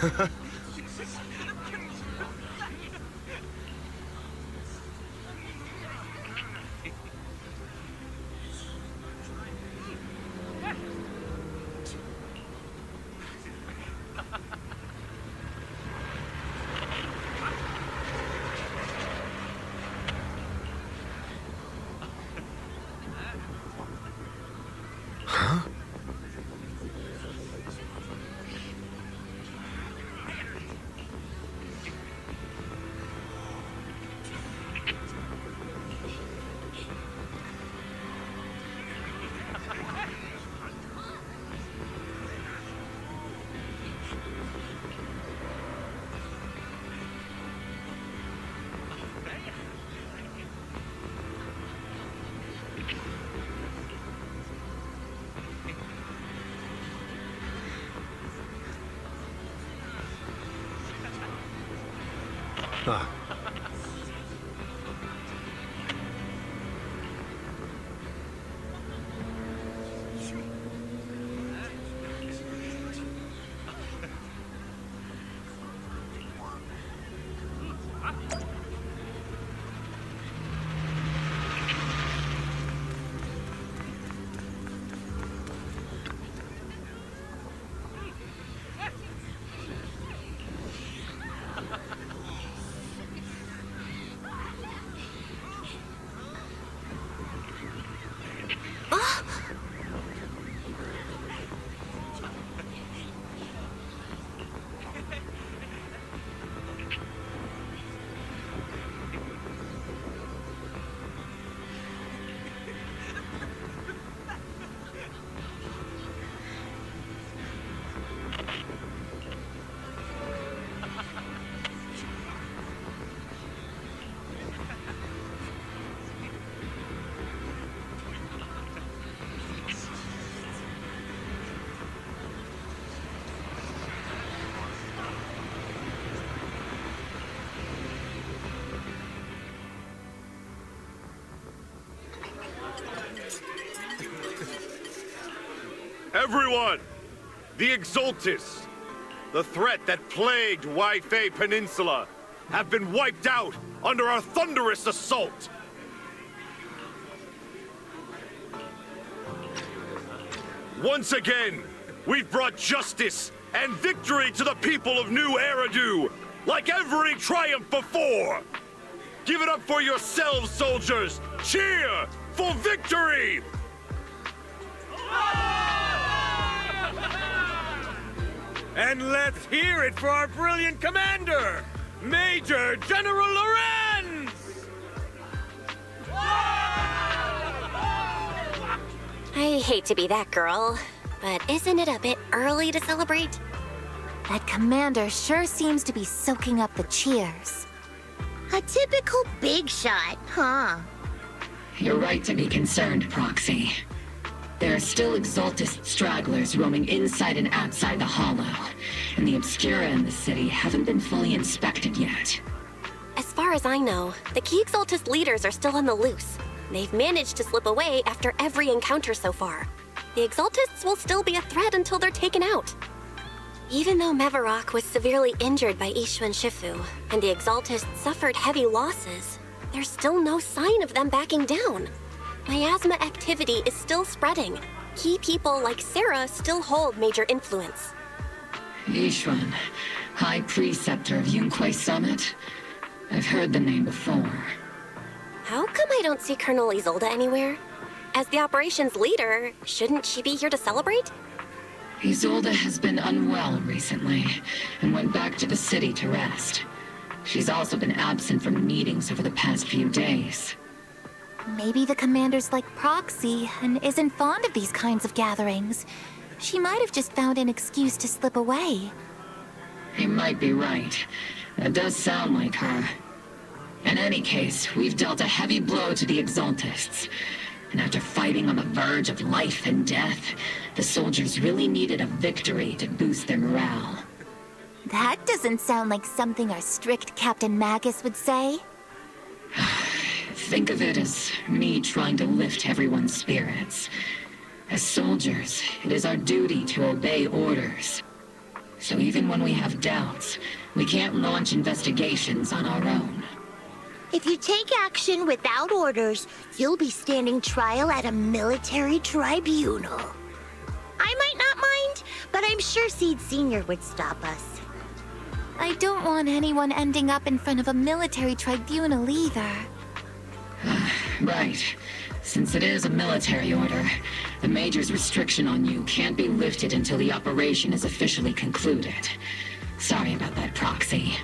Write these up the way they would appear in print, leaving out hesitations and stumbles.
Ah. Everyone! The Exultus, the threat that plagued Waifei Peninsula, have been wiped out under our thunderous assault! Once again, we've brought justice and victory to the people of New Eridu, like every triumph before! Give it up for yourselves, soldiers! Cheer for victory! And let's hear it for our brilliant commander, Major General Lorenz! I hate to be that girl, but isn't it a bit early to celebrate? That commander sure seems to be soaking up the cheers. A typical big shot, huh? You're right to be concerned, Proxy. There are still Exultist stragglers roaming inside and outside the Hollow, and the Obscura in the city haven't been fully inspected yet. As far as I know, the key Exultist leaders are still on the loose. They've managed to slip away after every encounter so far. The Exultists will still be a threat until they're taken out. Even though Mevarok was severely injured by Ishu and Shifu, and the Exultists suffered heavy losses, there's still no sign of them backing down. Miasma activity is still spreading. Key people like Sarah still hold major influence. Yishuan, High Preceptor of Yunquai Summit? I've heard the name before. How come I don't see Colonel Isolde anywhere? As the operations leader, shouldn't she be here to celebrate? Isolde has been unwell recently, and went back to the city to rest. She's also been absent from meetings over the past few days. Maybe the commander's like Proxy and isn't fond of these kinds of gatherings. She might have just found an excuse to slip away. You might be right. That does sound like her. In any case, we've dealt a heavy blow to the Exultists. And after fighting on the verge of life and death, the soldiers really needed a victory to boost their morale. That doesn't sound like something our strict Captain Magus would say. Think of it as me trying to lift everyone's spirits. As soldiers, it is our duty to obey orders. So even when we have doubts, we can't launch investigations on our own. If you take action without orders, you'll be standing trial at a military tribunal. I might not mind, but I'm sure Seed Sr. would stop us. I don't want anyone ending up in front of a military tribunal either. Right. Since it is a military order, the Major's restriction on you can't be lifted until the operation is officially concluded. Sorry about that, Proxy.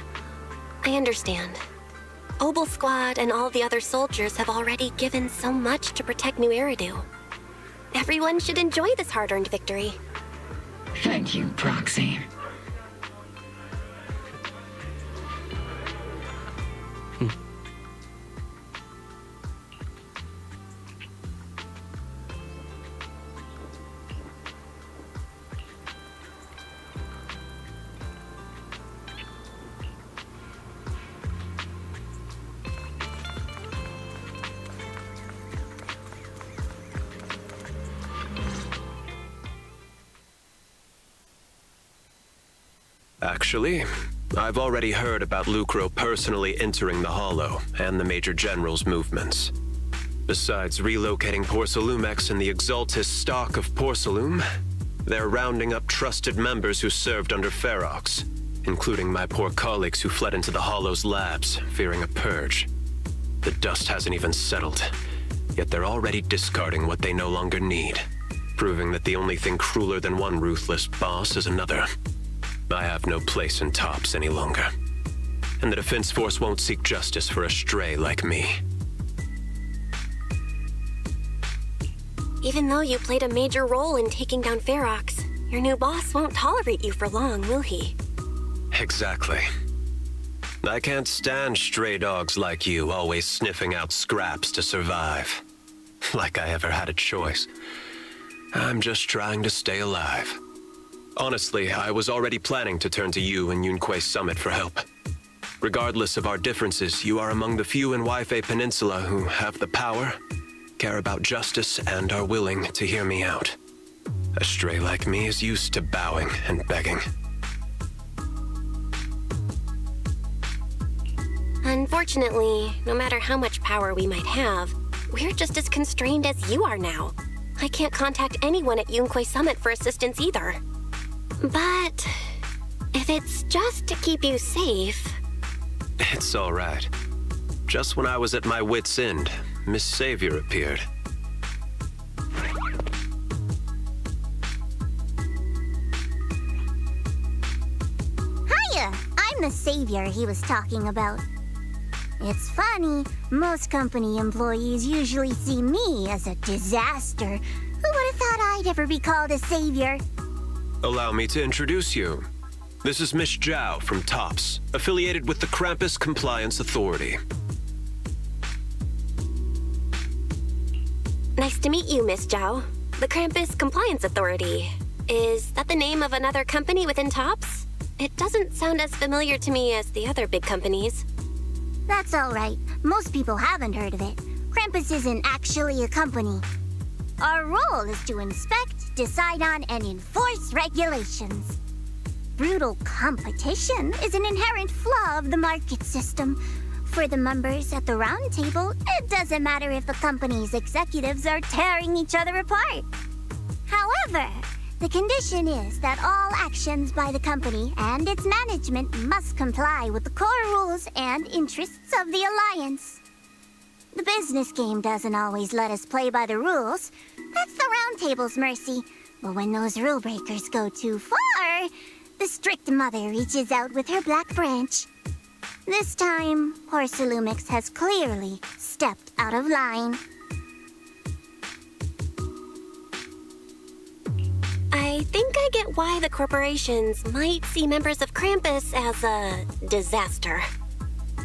I understand. Obel Squad and all the other soldiers have already given so much to protect New Eridu. Everyone should enjoy this hard-earned victory. Thank you, Proxy. Actually, I've already heard about Lucro personally entering the Hollow and the Major General's movements. Besides relocating Porcelumex and the Exaltis stock of Porcelume, they're rounding up trusted members who served under Ferox, including my poor colleagues who fled into the Hollow's labs, fearing a purge. The dust hasn't even settled, yet they're already discarding what they no longer need, proving that the only thing crueler than one ruthless boss is another. I have no place in Tops any longer. And the Defense Force won't seek justice for a stray like me. Even though you played a major role in taking down Ferox, your new boss won't tolerate you for long, will he? Exactly. I can't stand stray dogs like you always sniffing out scraps to survive. Like I ever had a choice. I'm just trying to stay alive. Honestly, I was already planning to turn to you and Yunque Summit for help. Regardless of our differences, you are among the few in Waifei Peninsula who have the power, care about justice, and are willing to hear me out. A stray like me is used to bowing and begging. Unfortunately, no matter how much power we might have, we're just as constrained as you are now. I can't contact anyone at Yunque Summit for assistance either. But if it's just to keep you safe... It's all right. Just when I was at my wit's end, Miss Savior appeared. Hiya! I'm the savior he was talking about. It's funny, most company employees usually see me as a disaster. Who would have thought I'd ever be called a savior? Allow me to introduce you. This is Miss Zhao from Tops, affiliated with the Krampus Compliance Authority. Nice to meet you, Miss Zhao. The Krampus Compliance Authority. Is that the name of another company within Tops? It doesn't sound as familiar to me as the other big companies. That's all right. Most people haven't heard of it. Krampus isn't actually a company. Our role is to inspect, decide on, and enforce regulations. Brutal competition is an inherent flaw of the market system. For the members at the round table, it doesn't matter if the company's executives are tearing each other apart. However, the condition is that all actions by the company and its management must comply with the core rules and interests of the Alliance. The business game doesn't always let us play by the rules. That's the round table's mercy. But when those rule breakers go too far, the strict mother reaches out with her black branch. This time, Porcelumix has clearly stepped out of line. I think I get why the corporations might see members of Krampus as a disaster.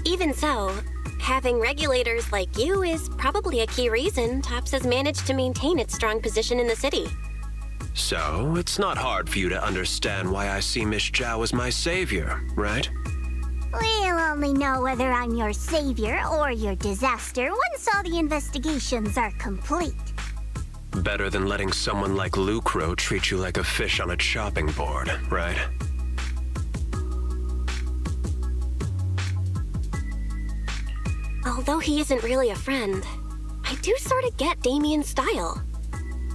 Even so, having regulators like you is probably a key reason Tops has managed to maintain its strong position in the city. So, it's not hard for you to understand why I see Miss Zhao as my savior, right? We'll only know whether I'm your savior or your disaster once all the investigations are complete. Better than letting someone like Lucro treat you like a fish on a chopping board, right? Although he isn't really a friend, I do sort of get Damien's style.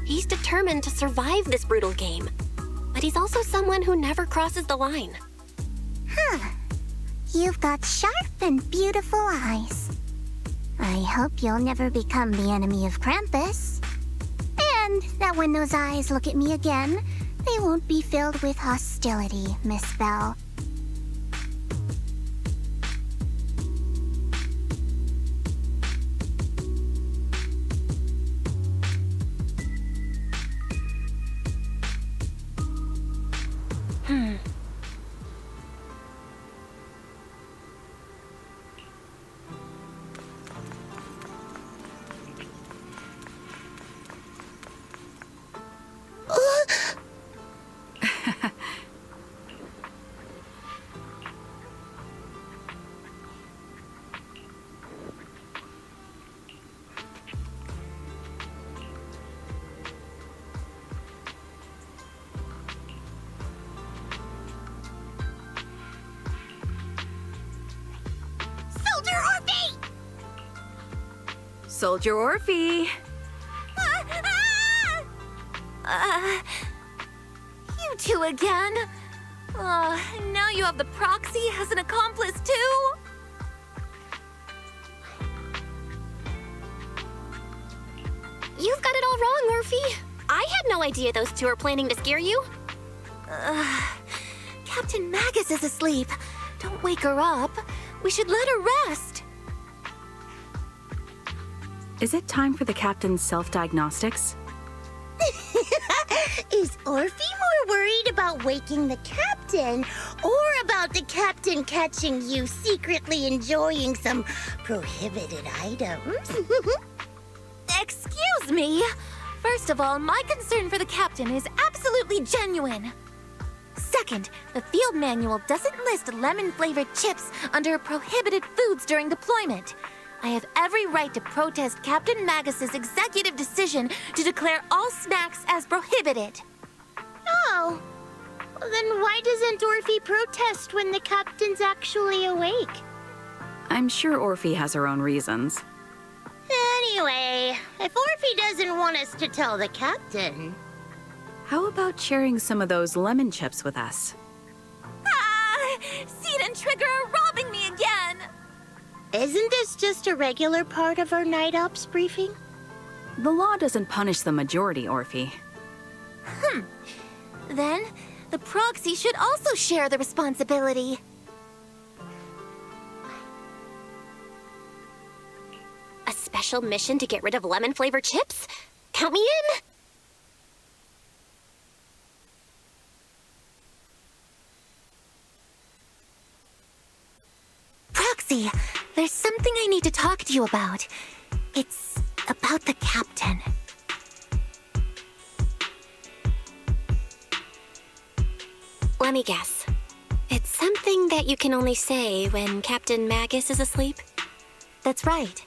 He's determined to survive this brutal game, but he's also someone who never crosses the line. Huh. You've got sharp and beautiful eyes. I hope you'll never become the enemy of Krampus. And that when those eyes look at me again, they won't be filled with hostility, Miss Bell. Soldier Orphie! You two again? Now you have the proxy as an accomplice too? You've got it all wrong, Orphie. I had no idea those two were planning to scare you. Captain Magus is asleep. Don't wake her up. We should let her rest. Is it time for the captain's self-diagnostics? Is Orphie more worried about waking the captain, or about the captain catching you secretly enjoying some prohibited items? Excuse me. First of all, my concern for the captain is absolutely genuine. Second, the field manual doesn't list lemon-flavored chips under prohibited foods during deployment. I have every right to protest Captain Magus's executive decision to declare all snacks as prohibited. Oh. Well, then why doesn't Orphie protest when the captain's actually awake? I'm sure Orphie has her own reasons. Anyway, if Orphie doesn't want us to tell the captain... How about sharing some of those lemon chips with us? Seed and Trigger are robbing me again! Isn't this just a regular part of our night ops briefing? The law doesn't punish the majority, Orphie. Then, the proxy should also share the responsibility. A special mission to get rid of lemon-flavored chips? Count me in! Proxy, there's something I need to talk to you about. It's about the captain. Let me guess. It's something that you can only say when Captain Magus is asleep? That's right.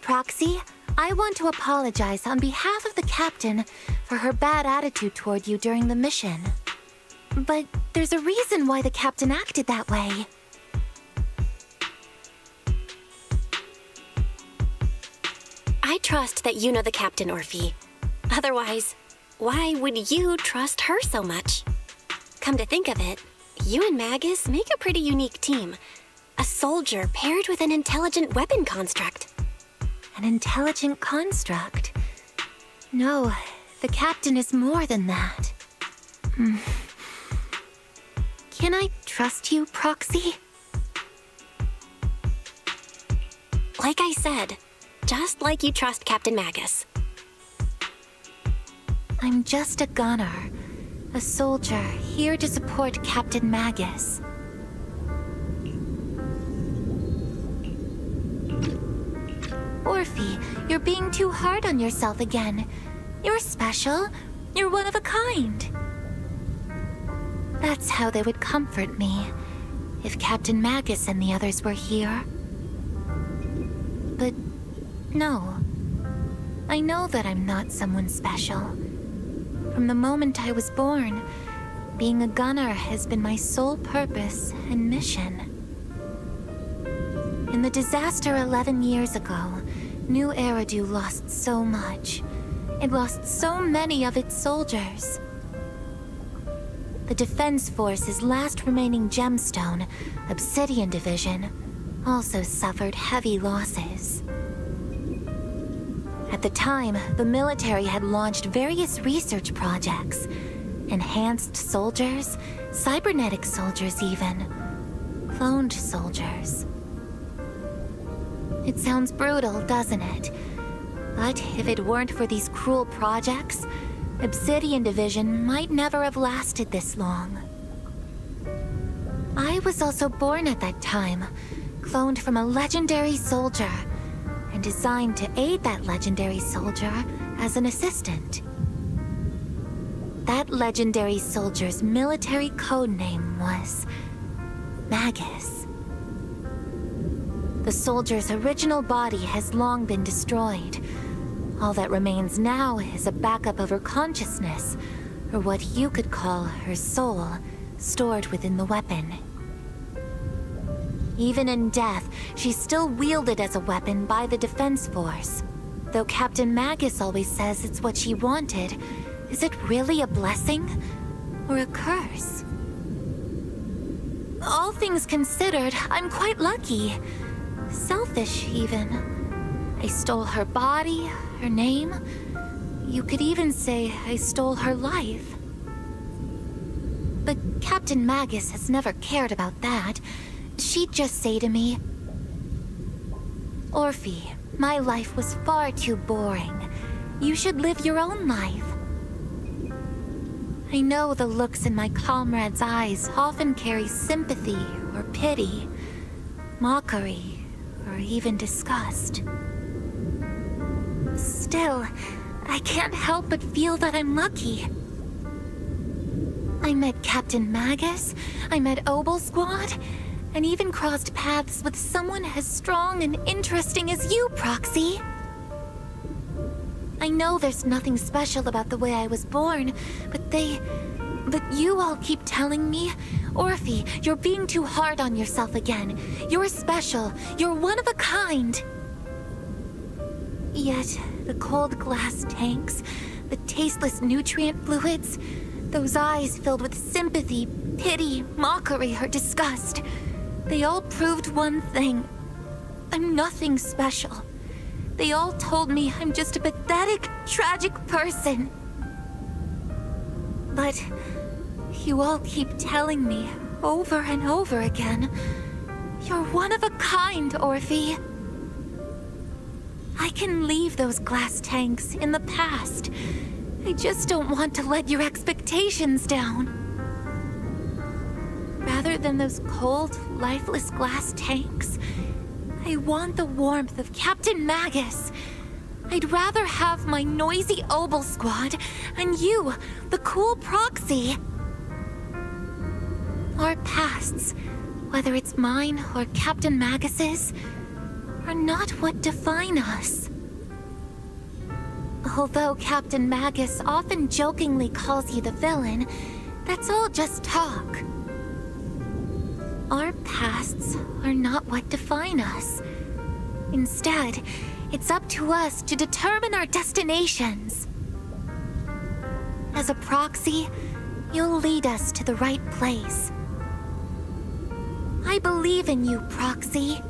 Proxy, I want to apologize on behalf of the captain for her bad attitude toward you during the mission. But there's a reason why the captain acted that way. I trust that you know the captain, Orphie. Otherwise, why would you trust her so much? Come to think of it, you and Magus make a pretty unique team. A soldier paired with an intelligent weapon construct. An intelligent construct? No, the captain is more than that. Can I trust you, Proxy? Like I said, just like you trust Captain Magus. I'm just a gunner. A soldier here to support Captain Magus. Orphie, you're being too hard on yourself again. You're special. You're one of a kind. That's how they would comfort me, if Captain Magus and the others were here. But no. I know that I'm not someone special. From the moment I was born, being a gunner has been my sole purpose and mission. In the disaster 11 years ago, New Eridu lost so much. It lost so many of its soldiers. The Defense Force's last remaining gemstone, Obsidian Division, also suffered heavy losses. At the time, the military had launched various research projects. Enhanced soldiers, cybernetic soldiers even. Cloned soldiers. It sounds brutal, doesn't it? But if it weren't for these cruel projects, Obsidian Division might never have lasted this long. I was also born at that time, cloned from a legendary soldier, and designed to aid that legendary soldier as an assistant. That legendary soldier's military codename was Magus. The soldier's original body has long been destroyed. All that remains now is a backup of her consciousness, or what you could call her soul, stored within the weapon. Even in death, she's still wielded as a weapon by the Defense Force. Though Captain Magus always says it's what she wanted, is it really a blessing or a curse? All things considered, I'm quite lucky. Selfish, even. I stole her body, her name. You could even say I stole her life. But Captain Magus has never cared about that. She'd just say to me, "Orphie, my life was far too boring. You should live your own life." I know the looks in my comrades' eyes often carry sympathy or pity, mockery, or even disgust. Still, I can't help but feel that I'm lucky. I met Captain Magus, I met Obel Squad, and even crossed paths with someone as strong and interesting as you, Proxy. I know there's nothing special about the way I was born, but you all keep telling me, "Orphie, you're being too hard on yourself again. You're special. You're one of a kind." Yet, the cold glass tanks, the tasteless nutrient fluids, those eyes filled with sympathy, pity, mockery, or disgust, they all proved one thing. I'm nothing special. They all told me I'm just a pathetic, tragic person. But you all keep telling me over and over again, "You're one of a kind, Orphie." I can leave those glass tanks in the past. I just don't want to let your expectations down. Rather than those cold, lifeless glass tanks, I want the warmth of Captain Magus. I'd rather have my noisy Obel Squad and you, the cool Proxy. Our pasts, whether it's mine or Captain Magus's, are not what define us. Although Captain Magus often jokingly calls you the villain, that's all just talk. Our pasts are not what define us. Instead, it's up to us to determine our destinations. As a Proxy, you'll lead us to the right place. I believe in you, Proxy.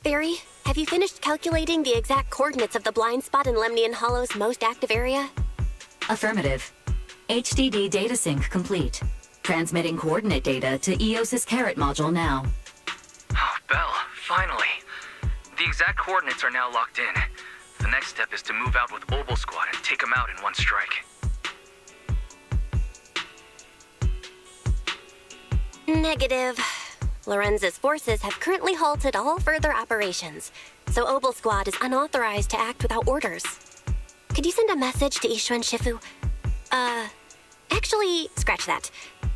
Barry, have you finished calculating the exact coordinates of the blind spot in Lemnian Hollow's most active area? Affirmative. HDD data sync complete. Transmitting coordinate data to EOS's Carrot module now. Oh, Belle, finally. The exact coordinates are now locked in. The next step is to move out with Obel Squad and take them out in one strike. Negative. Lorenz's forces have currently halted all further operations, so Obel Squad is unauthorized to act without orders. Could you send a message to Ishu and Shifu? Actually, scratch that.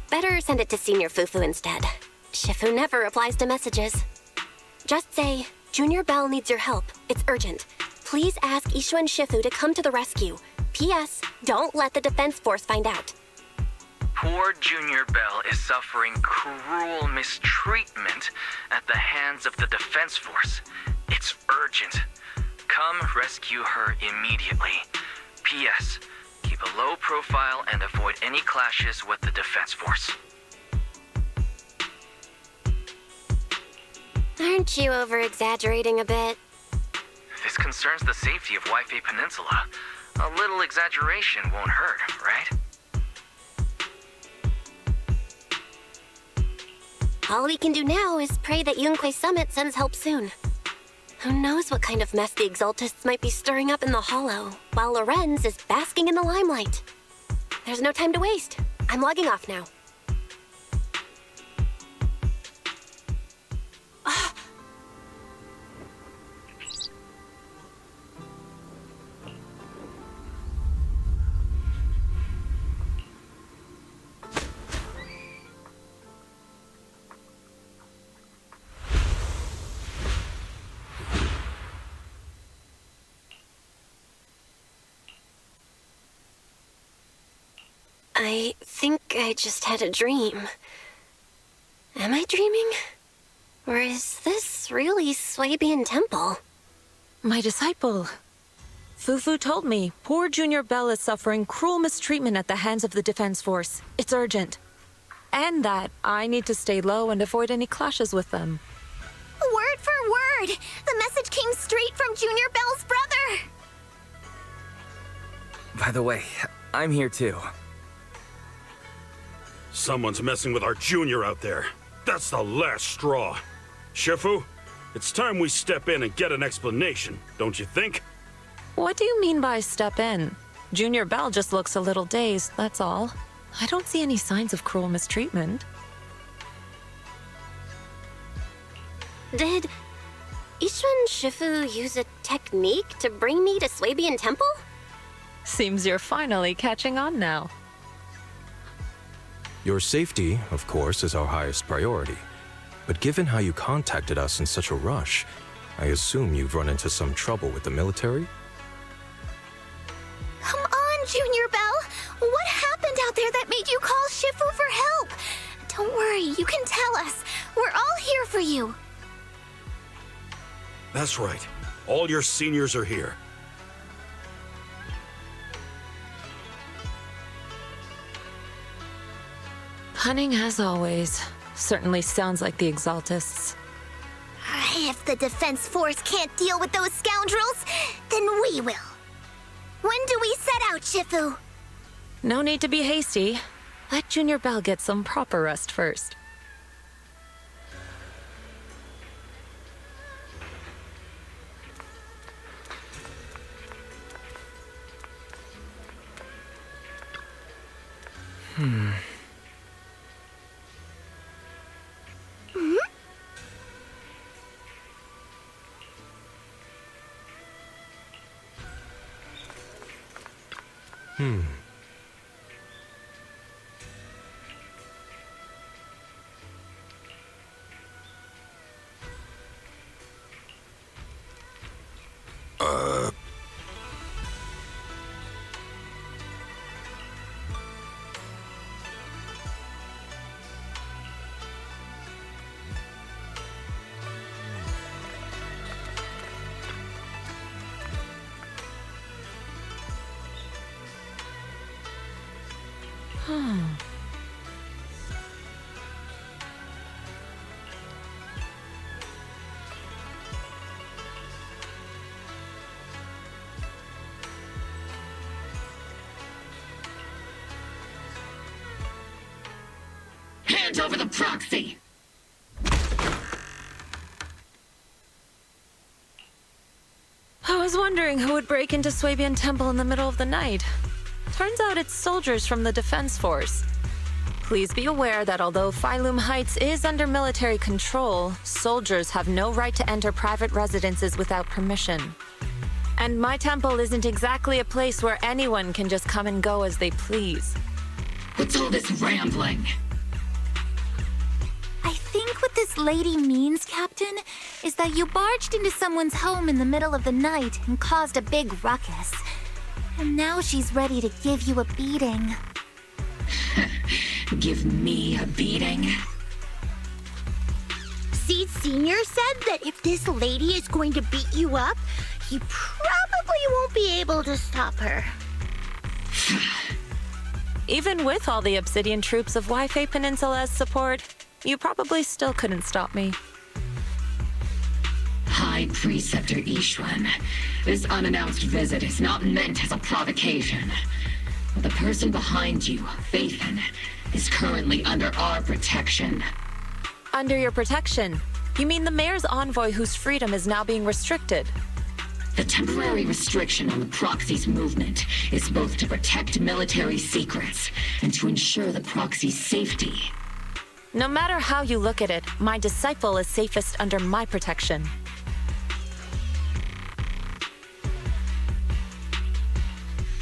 Better send it to Senior Fufu instead. Shifu never replies to messages. Just say, Junior Bell needs your help. It's urgent. Please ask Ishu and Shifu to come to the rescue. P.S. Don't let the defense force find out. Poor Junior Bell is suffering cruel mistreatment at the hands of the defense force. It's urgent. Come rescue her immediately. P.S. Keep a low profile and avoid any clashes with the defense force. Aren't you over-exaggerating a bit? This concerns the safety of Waifei Peninsula. A little exaggeration won't hurt, right? All we can do now is pray that Yunque Summit sends help soon. Who knows what kind of mess the Exaltists might be stirring up in the Hollow, while Lorenz is basking in the limelight. There's no time to waste. I'm logging off now. I think I just had a dream. Am I dreaming? Or is this really Swabian Temple? My disciple. Fufu told me poor Junior Bell is suffering cruel mistreatment at the hands of the defense force. It's urgent. And that I need to stay low and avoid any clashes with them. Word for word! The message came straight from Junior Bell's brother! By the way, I'm here too. Someone's messing with our junior out there. That's the last straw. Shifu, it's time we step in and get an explanation, don't you think? What do you mean by step in? Junior Bell just looks a little dazed, that's all. I don't see any signs of cruel mistreatment. Did Ishu and Shifu use a technique to bring me to Swabian Temple? Seems you're finally catching on now. Your safety, of course, is our highest priority. But given how you contacted us in such a rush, I assume you've run into some trouble with the military? Come on, Junior Bell! What happened out there that made you call Shifu for help? Don't worry, you can tell us. We're all here for you. That's right. All your seniors are here. Cunning as always. Certainly sounds like the Exaltists. If the defense force can't deal with those scoundrels, then we will. When do we set out, Shifu? No need to be hasty. Let Junior Bell get some proper rest first. Hand over the proxy! I was wondering who would break into Swabian Temple in the middle of the night. Turns out it's soldiers from the defense force. Please be aware that although Phylum Heights is under military control, soldiers have no right to enter private residences without permission. And my temple isn't exactly a place where anyone can just come and go as they please. What's all this rambling? I think what this lady means, Captain, is that you barged into someone's home in the middle of the night and caused a big ruckus. And now she's ready to give you a beating. Give me a beating? Seed Sr. said that if this lady is going to beat you up, he probably won't be able to stop her. Even with all the Obsidian troops of Wi-Fi Peninsula's support, you probably still couldn't stop me. High Preceptor Ishwan, this unannounced visit is not meant as a provocation. But the person behind you, Faithin, is currently under our protection. Under your protection? You mean the mayor's envoy whose freedom is now being restricted? The temporary restriction on the proxy's movement is both to protect military secrets and to ensure the proxy's safety. No matter how you look at it, my disciple is safest under my protection.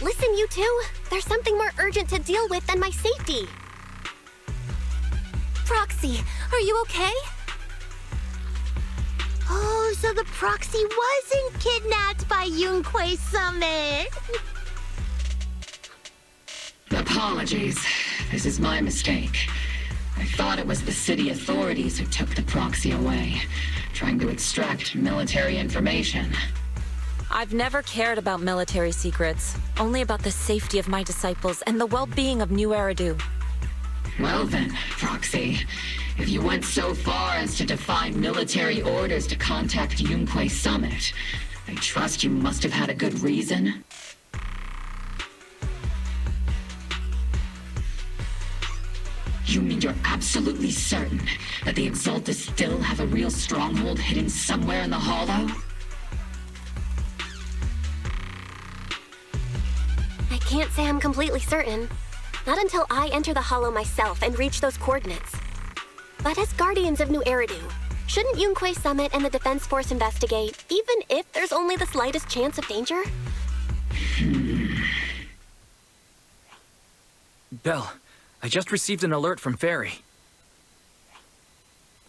Listen, you two. There's something more urgent to deal with than my safety. Proxy, are you okay? Oh, so the proxy wasn't kidnapped by Yunquei Summit. Apologies. This is my mistake. I thought it was the city authorities who took the proxy away, trying to extract military information. I've never cared about military secrets, only about the safety of my disciples and the well-being of New Eridu. Well then, Proxy, if you went so far as to defy military orders to contact Yunquei Summit, I trust you must have had a good reason. You mean you're absolutely certain that the Exaltus still have a real stronghold hidden somewhere in the Hollow? I can't say I'm completely certain. Not until I enter the Hollow myself and reach those coordinates. But as guardians of New Eridu, shouldn't Yunquei Summit and the Defense Force investigate, even if there's only the slightest chance of danger? Belle, I just received an alert from Fairy.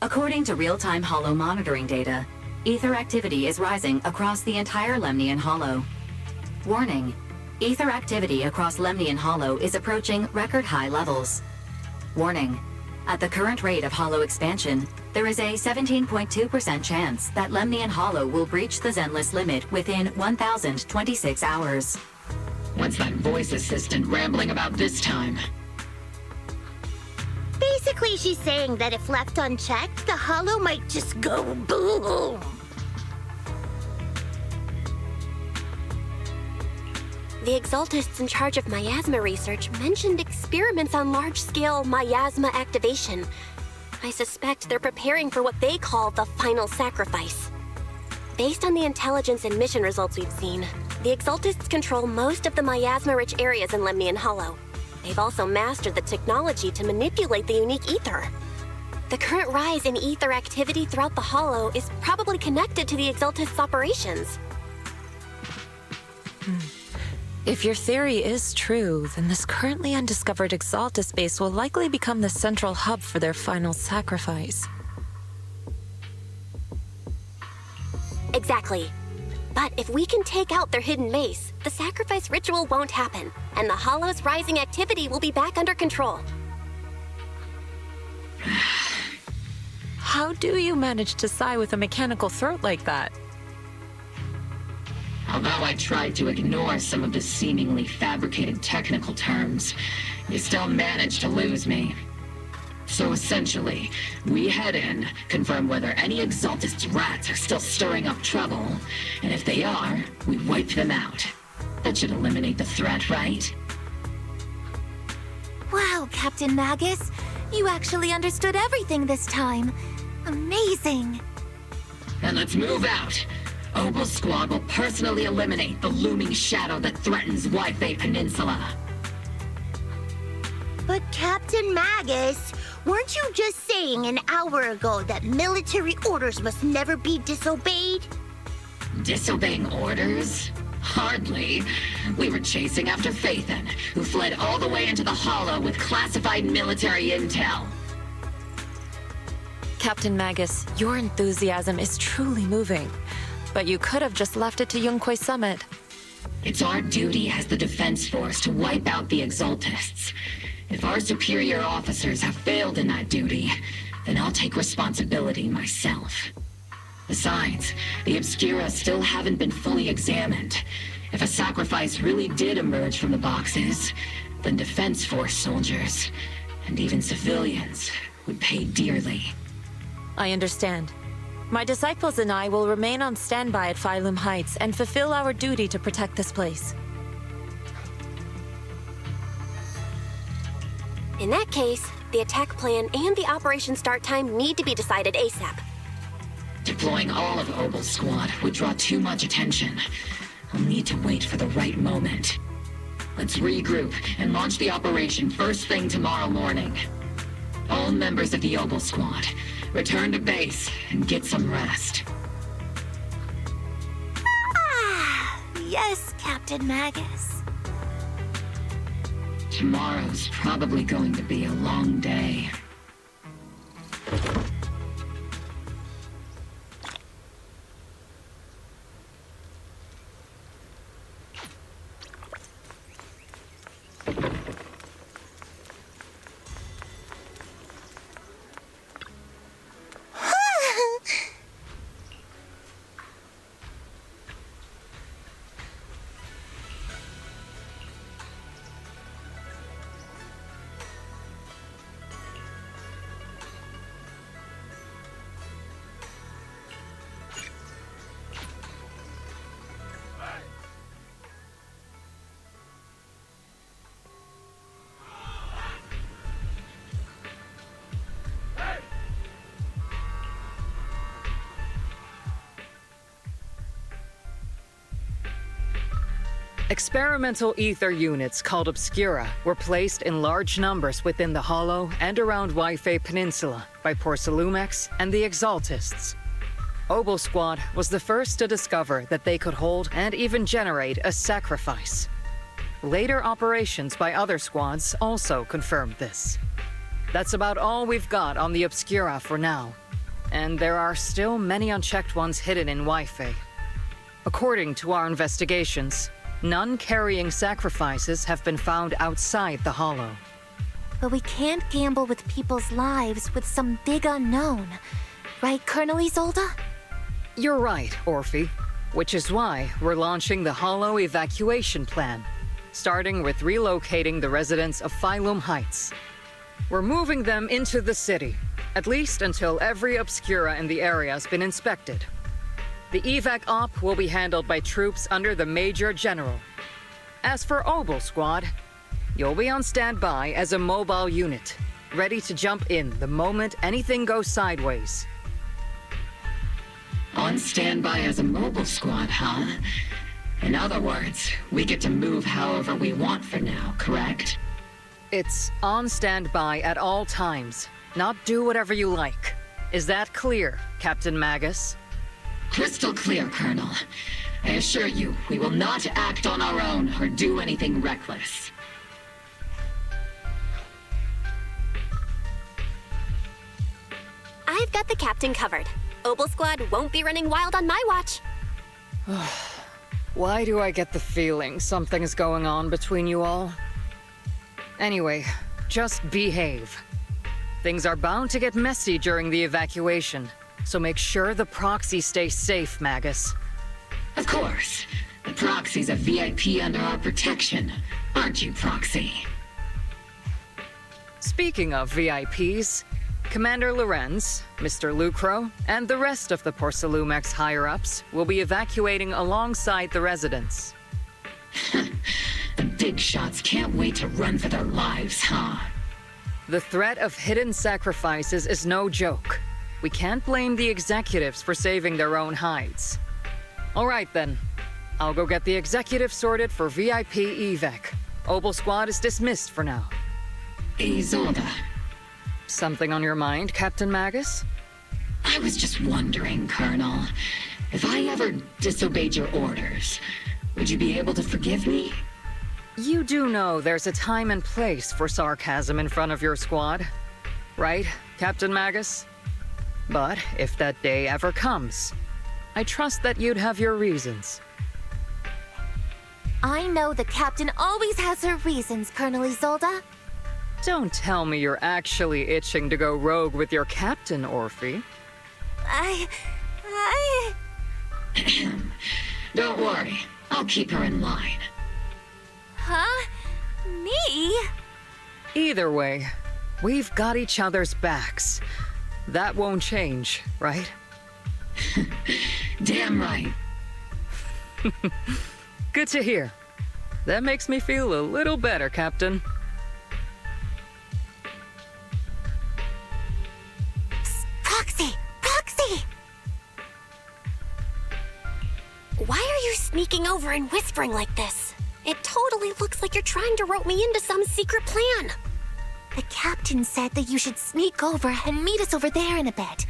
According to real-time Hollow monitoring data, ether activity is rising across the entire Lemnian Hollow. Warning. Ether activity across Lemnian Hollow is approaching record-high levels. Warning. At the current rate of Hollow expansion, there is a 17.2% chance that Lemnian Hollow will breach the Zenless limit within 1,026 hours. What's that voice assistant rambling about this time? Basically, she's saying that if left unchecked, the Hollow might just go boom. The Exaltists in charge of miasma research mentioned experiments on large-scale miasma activation. I suspect they're preparing for what they call the final sacrifice. Based on the intelligence and mission results we've seen, the Exaltists control most of the miasma-rich areas in Lemnian Hollow. They've also mastered the technology to manipulate the unique ether. The current rise in ether activity throughout the Hollow is probably connected to the Exaltists' operations. If your theory is true, then this currently undiscovered Exaltus base will likely become the central hub for their final sacrifice. Exactly. But if we can take out their hidden base, the sacrifice ritual won't happen, and the Hollow's rising activity will be back under control. How do you manage to sigh with a mechanical throat like that? Although I tried to ignore some of the seemingly fabricated technical terms, you still managed to lose me. So essentially, we head in, confirm whether any Exaltist rats are still stirring up trouble, and if they are, we wipe them out. That should eliminate the threat, right? Wow, Captain Magus. You actually understood everything this time. Amazing. Then let's move out. Opal Squad will personally eliminate the looming shadow that threatens Wi-Fi Peninsula. But Captain Magus, weren't you just saying an hour ago that military orders must never be disobeyed? Disobeying orders? Hardly. We were chasing after Phaethon, who fled all the way into the Hollow with classified military intel. Captain Magus, your enthusiasm is truly moving. But you could have just left it to Yunquay Summit. It's our duty as the Defense Force to wipe out the Exaltists. If our superior officers have failed in that duty, then I'll take responsibility myself. Besides, the Obscura still haven't been fully examined. If a sacrifice really did emerge from the boxes, then Defense Force soldiers, and even civilians, would pay dearly. I understand. My disciples and I will remain on standby at Phylum Heights and fulfill our duty to protect this place. In that case, the attack plan and the operation start time need to be decided ASAP. Deploying all of Obel's squad would draw too much attention. I'll need to wait for the right moment. Let's regroup and launch the operation first thing tomorrow morning. All members of the Obel squad, return to base and get some rest. Yes, Captain Magus. Tomorrow's probably going to be a long day. Experimental ether units called Obscura were placed in large numbers within the Hollow and around Waifei Peninsula by Porcelumex and the Exaltists. Obel Squad was the first to discover that they could hold and even generate a sacrifice. Later operations by other squads also confirmed this. That's about all we've got on the Obscura for now, and there are still many unchecked ones hidden in Waifei. According to our investigations, none carrying sacrifices have been found outside the Hollow. But we can't gamble with people's lives with some big unknown. Right, Colonel Isolde? You're right, Orphie. Which is why we're launching the Hollow evacuation plan, starting with relocating the residents of Phylum Heights. We're moving them into the city, at least until every Obscura in the area has been inspected. The evac op will be handled by troops under the Major General. As for Obel Squad, you'll be on standby as a mobile unit, ready to jump in the moment anything goes sideways. On standby as a mobile squad, huh? In other words, we get to move however we want for now, correct? It's on standby at all times, not do whatever you like. Is that clear, Captain Magus? Crystal clear, Colonel. I assure you, we will not act on our own or do anything reckless. I've got the captain covered. Obel Squad won't be running wild on my watch. Why do I get the feeling something's going on between you all? Anyway, just behave. Things are bound to get messy during the evacuation, so make sure the proxy stays safe, Magus. Of course. The proxy's a VIP under our protection, aren't you, Proxy? Speaking of VIPs, Commander Lorenz, Mr. Lucro, and the rest of the Porcelumex higher-ups will be evacuating alongside the residents. The big shots can't wait to run for their lives, huh? The threat of hidden sacrifices is no joke. We can't blame the executives for saving their own hides. All right, then. I'll go get the executive sorted for VIP evac. Obel Squad is dismissed for now. Isolde. Something on your mind, Captain Magus? I was just wondering, Colonel. If I ever disobeyed your orders, Would you be able to forgive me? You do know there's a time and place for sarcasm in front of your squad, right, Captain Magus? But if that day ever comes, I trust that you'd have your reasons. I know the captain always has her reasons, Colonel Isolde. Don't tell me you're actually itching to go rogue with your captain, Orphie. Don't worry, I'll keep her in line. Huh? Me? Either way, we've got each other's backs. That won't change, right? Damn right. Good to hear. That makes me feel a little better, Captain. Psst, Proxy! Proxy! Why are you sneaking over and whispering like this? It totally looks like you're trying to rope me into some secret plan. The captain said that you should sneak over and meet us over there in a bit.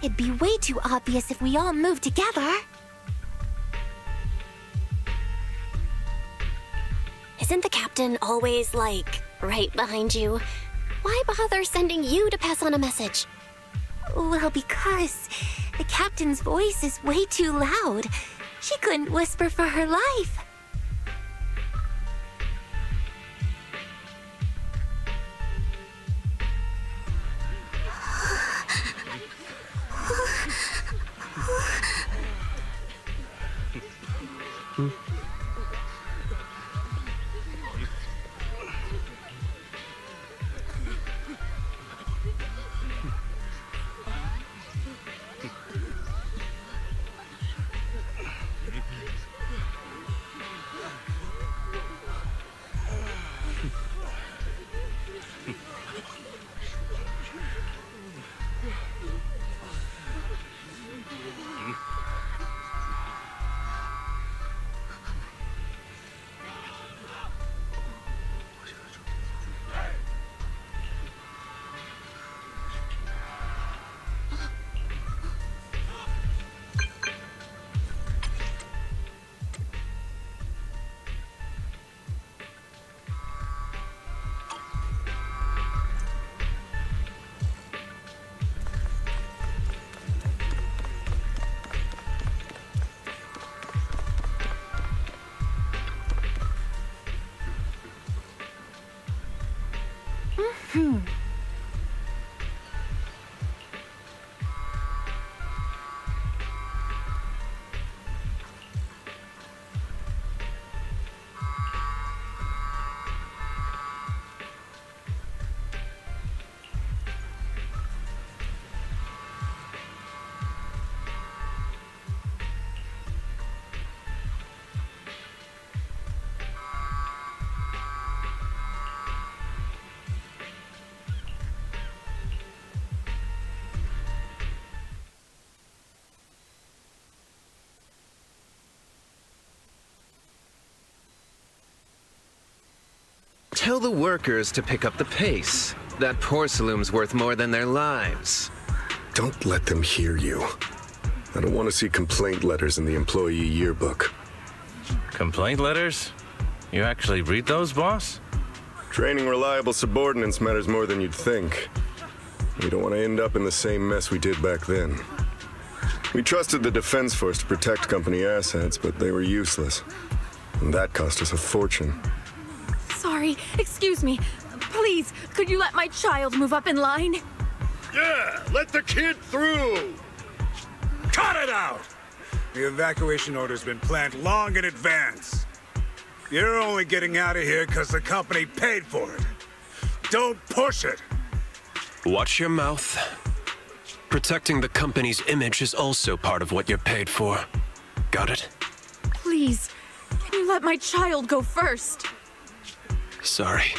It'd be way too obvious if we all moved together. Isn't the captain always, like, right behind you? Why bother sending you to pass on a message? Well, because the captain's voice is way too loud. She couldn't whisper for her life. Tell the workers to pick up the pace. That porcelain's worth more than their lives. Don't let them hear you. I don't want to see complaint letters in the employee yearbook. Complaint letters? You actually read those, boss? Training reliable subordinates matters more than you'd think. We don't want to end up in the same mess we did back then. We trusted the Defense Force to protect company assets, but they were useless. And that cost us a fortune. Sorry, excuse me. Please, could you let my child move up in line? Yeah, let the kid through! Cut it out! The evacuation order's been planned long in advance. You're only getting out of here because the company paid for it. Don't push it! Watch your mouth. Protecting the company's image is also part of what you're paid for. Got it? Please, can you let my child go first? Sorry.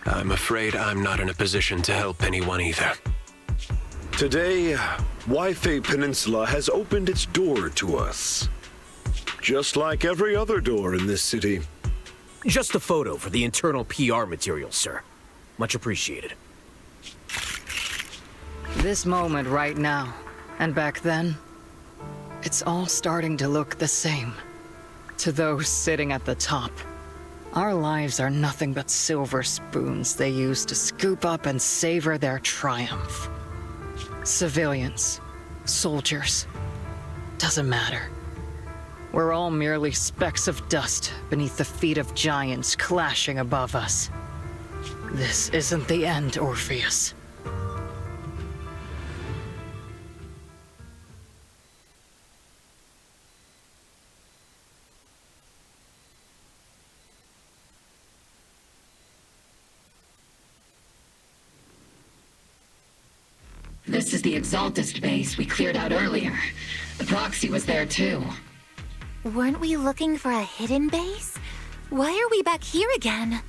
I'm afraid I'm not in a position to help anyone either. Today, Wi-Fi Peninsula has opened its door to us. Just like every other door in this city. Just a photo for the internal PR material, sir. Much appreciated. This moment right now, and back then, it's all starting to look the same. To those sitting at the top, our lives are nothing but silver spoons they use to scoop up and savor their triumph. Civilians, soldiers, doesn't matter. We're all merely specks of dust beneath the feet of giants clashing above us. This isn't the end, Orpheus. This is the Exaltist base we cleared out earlier. The proxy was there too. Weren't we looking for a hidden base? Why are we back here again?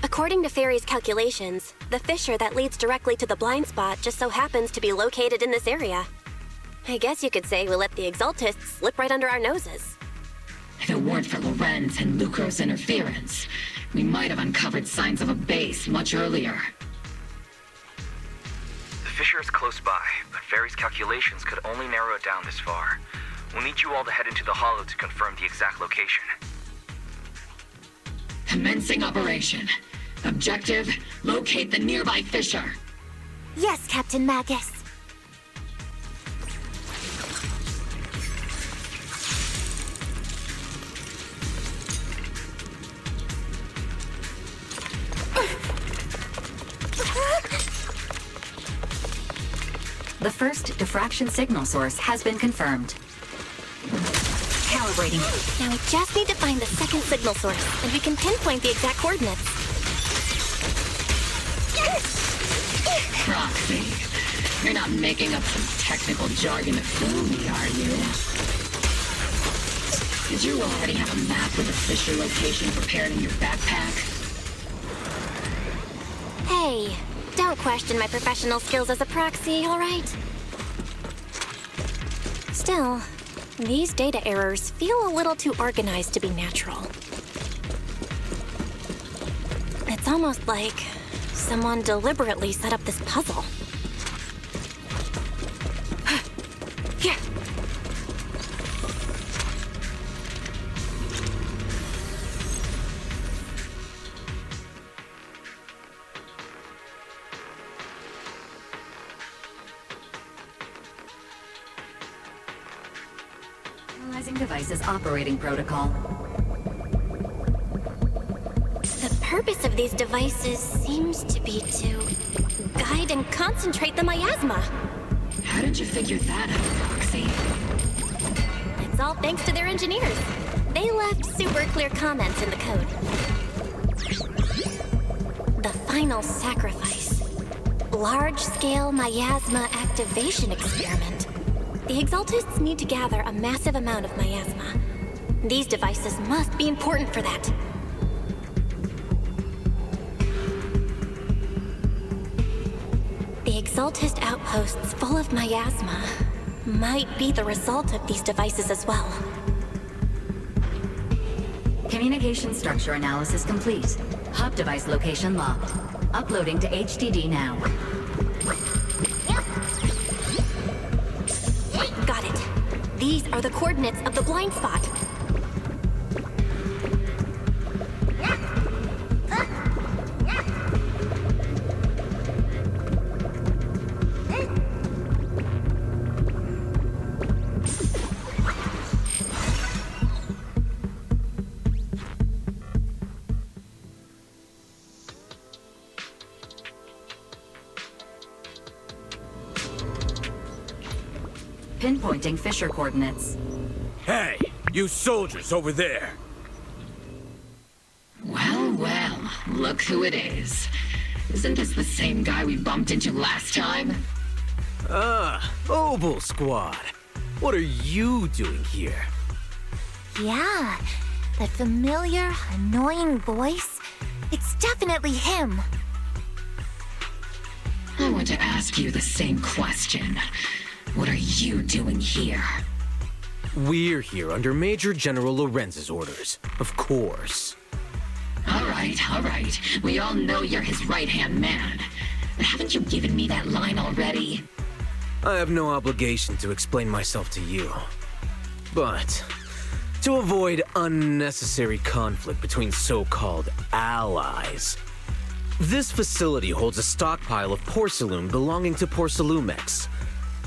According to Fairy's calculations, the fissure that leads directly to the blind spot just so happens to be located in this area. I guess you could say we let the Exaltists slip right under our noses. If it weren't for Lorenz and Lucro's interference, we might have uncovered signs of a base much earlier. The fissure is close by, but Fairy's calculations could only narrow it down this far. We'll need you all to head into the hollow to confirm the exact location. Commencing operation. Objective, locate the nearby fissure. Yes, Captain Magus. The first diffraction signal source has been confirmed. Calibrating. Now we just need to find the second signal source, and we can pinpoint the exact coordinates. Proxy. You're not making up some technical jargon to fool me, are you? Did you already have a map with the fissure location prepared in your backpack? Hey, don't question my professional skills as a proxy, all right? Still, these data errors feel a little too organized to be natural. It's almost like someone deliberately set up this puzzle. Yeah. Analyzing device's operating protocol. The purpose of these devices seems to be to guide and concentrate the miasma. How did you figure that out, Proxy? It's all thanks to their engineers. They left super clear comments in the code. The final sacrifice. Large-scale miasma activation experiment. The Exaltists need to gather a massive amount of miasma. These devices must be important for that. The Exaltist outposts full of miasma might be the result of these devices as well. Communication structure analysis complete. Hub device location locked. Uploading to HDD now. Got it. These are the coordinates of the blind spot. Pinpointing fissure coordinates. Hey, you soldiers over there! Well, well, look who it is. Isn't this the same guy we bumped into last time? Obel Squad. What are you doing here? Yeah, that familiar, annoying voice. It's definitely him. I want to ask you the same question. What are you doing here? We're here under Major General Lorenz's orders, of course. All right. We all know you're his right-hand man. But haven't you given me that line already? I have no obligation to explain myself to you. But to avoid unnecessary conflict between so-called allies, this facility holds a stockpile of porcelain belonging to Porcelumex.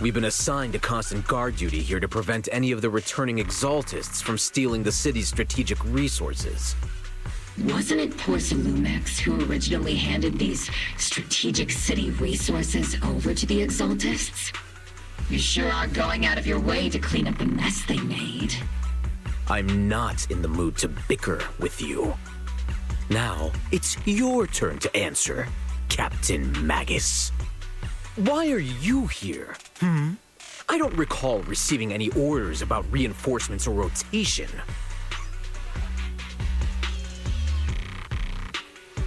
We've been assigned a constant guard duty here to prevent any of the returning exaltists from stealing the city's strategic resources. Wasn't it Porcelumex who originally handed these strategic city resources over to the exaltists? You sure are going out of your way to clean up the mess they made. I'm not in the mood to bicker with you. Now, it's your turn to answer, Captain Magus. Why are you here? I don't recall receiving any orders about reinforcements or rotation.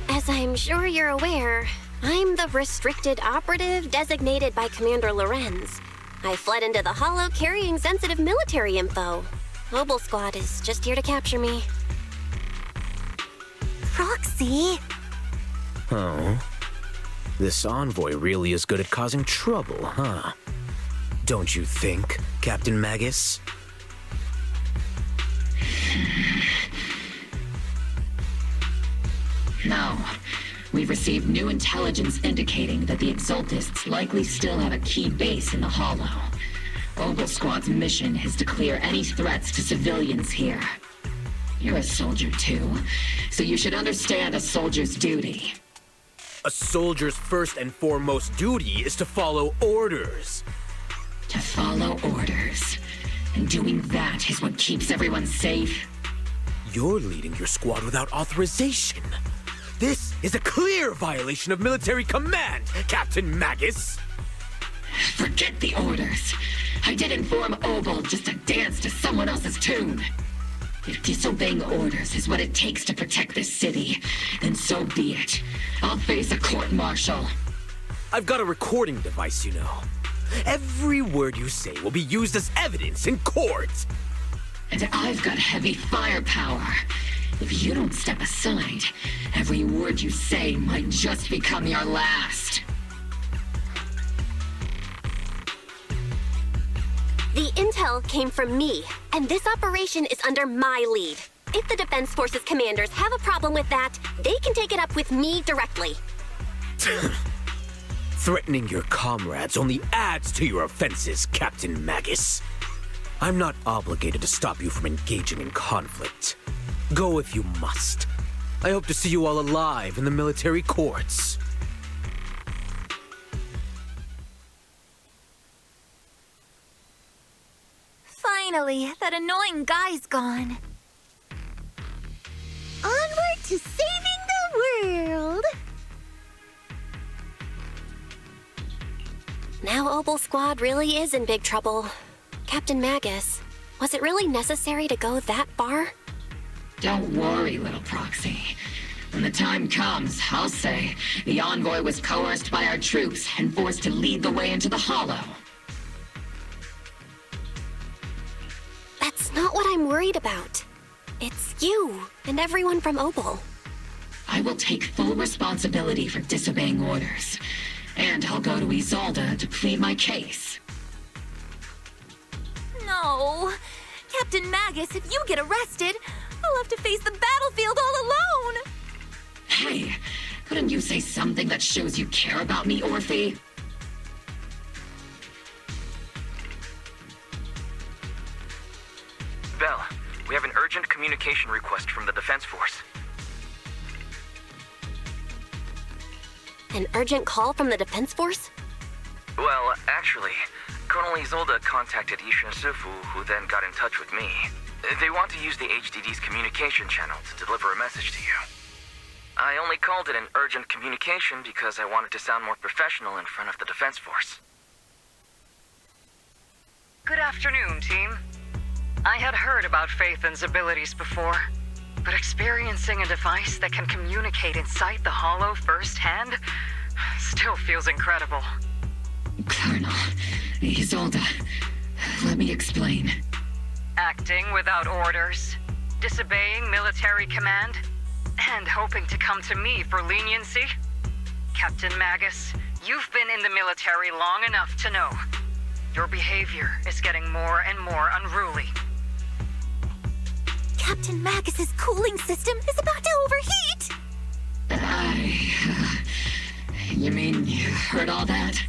As I'm sure you're aware, I'm the restricted operative designated by Commander Lorenz. I fled into the Hollow carrying sensitive military info. Mobile Squad is just here to capture me. Proxy? Oh. This envoy really is good at causing trouble, huh? Don't you think, Captain Magus? No. We've received new intelligence indicating that the Exaltists likely still have a key base in the Hollow. Ogle Squad's mission is to clear any threats to civilians here. You're a soldier too, so you should understand a soldier's duty. A soldier's first and foremost duty is to follow orders. To follow orders. And doing that is what keeps everyone safe. You're leading your squad without authorization. This is a clear violation of military command, Captain Magus! Forget the orders. I didn't form Ogle just to dance to someone else's tune. If disobeying orders is what it takes to protect this city, then so be it. I'll face a court-martial. I've got a recording device, you know. Every word you say will be used as evidence in court. And I've got heavy firepower. If you don't step aside, every word you say might just become your last. The intel came from me, and this operation is under my lead. If the Defense Forces commanders have a problem with that, they can take it up with me directly. Threatening your comrades only adds to your offenses, Captain Magus. I'm not obligated to stop you from engaging in conflict. Go if you must. I hope to see you all alive in the military courts. Finally, that annoying guy's gone. Onward to saving the world! Now Ogle Squad really is in big trouble. Captain Magus, was it really necessary to go that far? Don't worry, little proxy. When the time comes, I'll say the envoy was coerced by our troops and forced to lead the way into the Hollow. That's not what I'm worried about. It's you and everyone from Ogle. I will take full responsibility for disobeying orders. And I'll go to Isolde to plead my case. No. Captain Magus, if you get arrested, I'll have to face the battlefield all alone. Hey, couldn't you say something that shows you care about me, Orphie? Belle, we have an urgent communication request from the Defense Force. An urgent call from the Defense Force? Well, actually, Colonel Isolde contacted Ishin Sufu, who then got in touch with me. They want to use the HDD's communication channel to deliver a message to you. I only called it an urgent communication because I wanted to sound more professional in front of the Defense Force. Good afternoon, team. I had heard about Phaethon's abilities before, but experiencing a device that can communicate inside the Hollow firsthand still feels incredible. Colonel, Isolde, let me explain. Acting without orders, disobeying military command, and hoping to come to me for leniency? Captain Magus, you've been in the military long enough to know. Your behavior is getting more and more unruly. Captain Magus's cooling system is about to overheat! You mean you heard all that?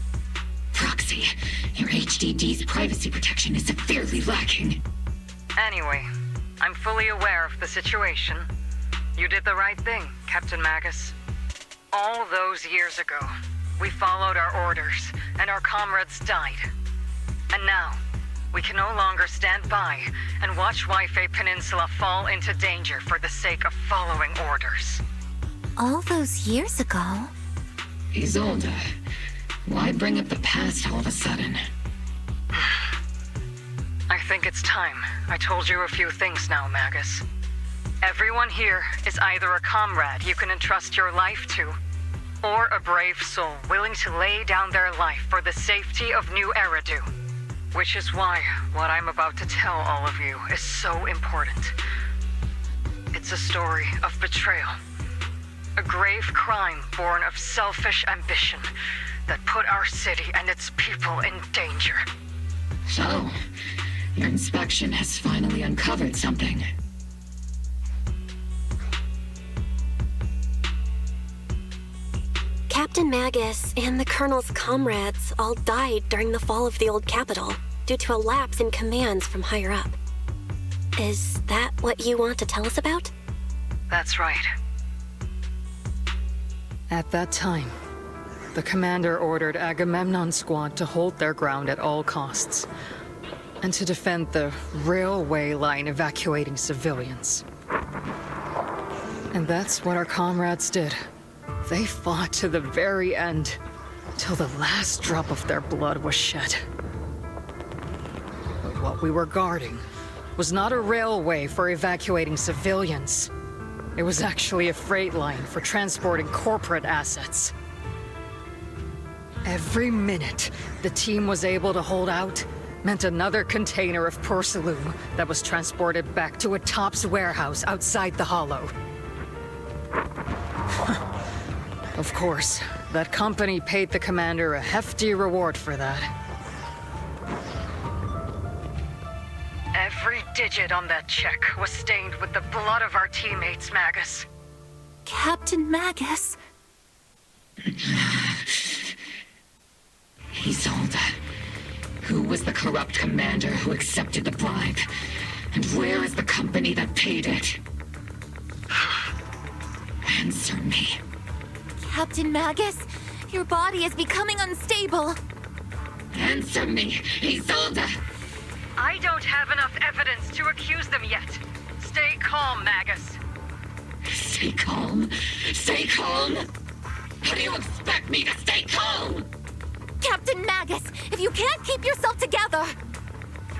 Proxy, your HDD's privacy protection is severely lacking. Anyway, I'm fully aware of the situation. You did the right thing, Captain Magus. All those years ago, we followed our orders, and our comrades died. And now, we can no longer stand by and watch Wi-Fi Peninsula fall into danger for the sake of following orders. All those years ago? Isolde, why bring up the past all of a sudden? I think it's time I told you a few things now, Magus. Everyone here is either a comrade you can entrust your life to, or a brave soul willing to lay down their life for the safety of New Eridu. Which is why what I'm about to tell all of you is so important. It's a story of betrayal. A grave crime born of selfish ambition that put our city and its people in danger. So, your inspection has finally uncovered something. Captain Magus and the Colonel's comrades all died during the fall of the old capital due to a lapse in commands from higher up. Is that what you want to tell us about? That's right. At that time, the commander ordered Agamemnon's squad to hold their ground at all costs, and to defend the railway line evacuating civilians. And that's what our comrades did. They fought to the very end, till the last drop of their blood was shed. But what we were guarding was not a railway for evacuating civilians. It was actually a freight line for transporting corporate assets. Every minute the team was able to hold out meant another container of porcelain that was transported back to a Topps warehouse outside the Hollow. Of course, that company paid the commander a hefty reward for that. Every digit on that check was stained with the blood of our teammates, Magus. Captain Magus? Isolde, who was the corrupt commander who accepted the bribe? And where is the company that paid it? Answer me. Captain Magus, your body is becoming unstable. Answer me, Isolde! I don't have enough evidence to accuse them yet. Stay calm, Magus. Stay calm? Stay calm? How do you expect me to stay calm? Captain Magus, if you can't keep yourself together...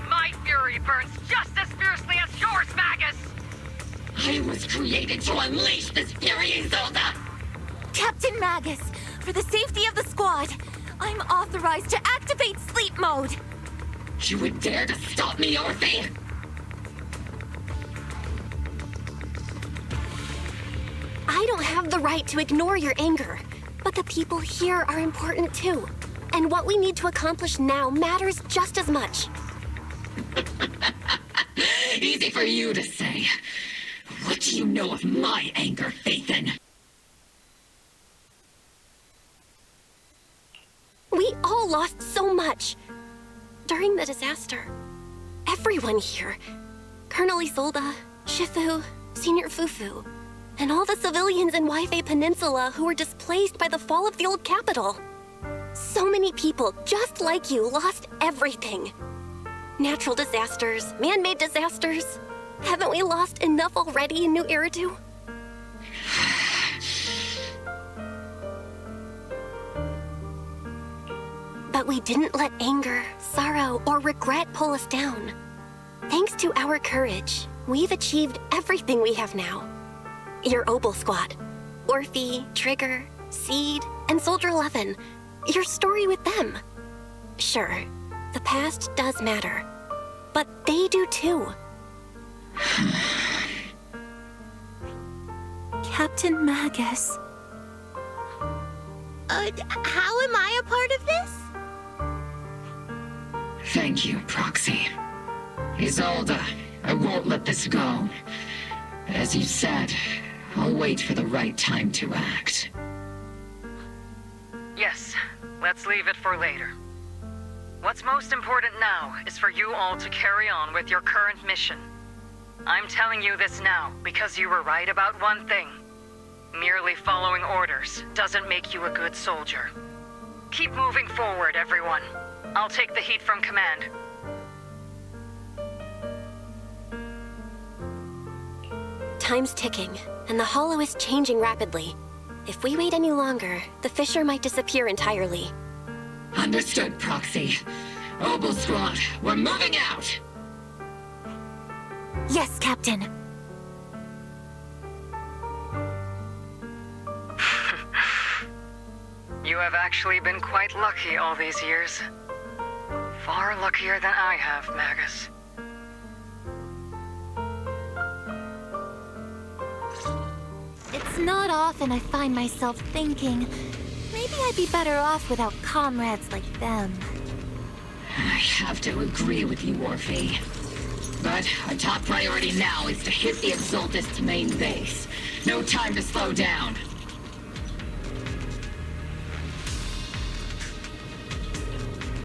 My fury burns just as fiercely as yours, Magus! I was created to unleash this fury, Isolde! Captain Magus, for the safety of the squad, I'm authorized to activate sleep mode. You would dare to stop me, Orphie? I don't have the right to ignore your anger, but the people here are important too. And what we need to accomplish now matters just as much. Easy for you to say. What do you know of my anger, Phaethon? We all lost so much. During the disaster, everyone here, Colonel Isolde, Shifu, Senior Fufu, and all the civilians in Wi-Fi Peninsula who were displaced by the fall of the old capital. So many people just like you lost everything. Natural disasters, man-made disasters. Haven't we lost enough already in New Eridu? But we didn't let anger, sorrow, or regret pull us down. Thanks to our courage, we've achieved everything we have now. Your Obel Squad, Orphie, Trigger, Seed, and Soldier 11. Your story with them. Sure, the past does matter, but they do too. Captain Magus. How am I a part of this? Thank you, Proxy. Isolde, I won't let this go. As you said, I'll wait for the right time to act. Yes, let's leave it for later. What's most important now is for you all to carry on with your current mission. I'm telling you this now because you were right about one thing. Merely following orders doesn't make you a good soldier. Keep moving forward, everyone. I'll take the heat from command. Time's ticking, and the Hollow is changing rapidly. If we wait any longer, the fissure might disappear entirely. Understood, Proxy. Obel Squad, we're moving out! Yes, Captain. You have actually been quite lucky all these years. Far luckier than I have, Magus. It's not often I find myself thinking, maybe I'd be better off without comrades like them. I have to agree with you, Orphie. But our top priority now is to hit the Exaltist main base. No time to slow down.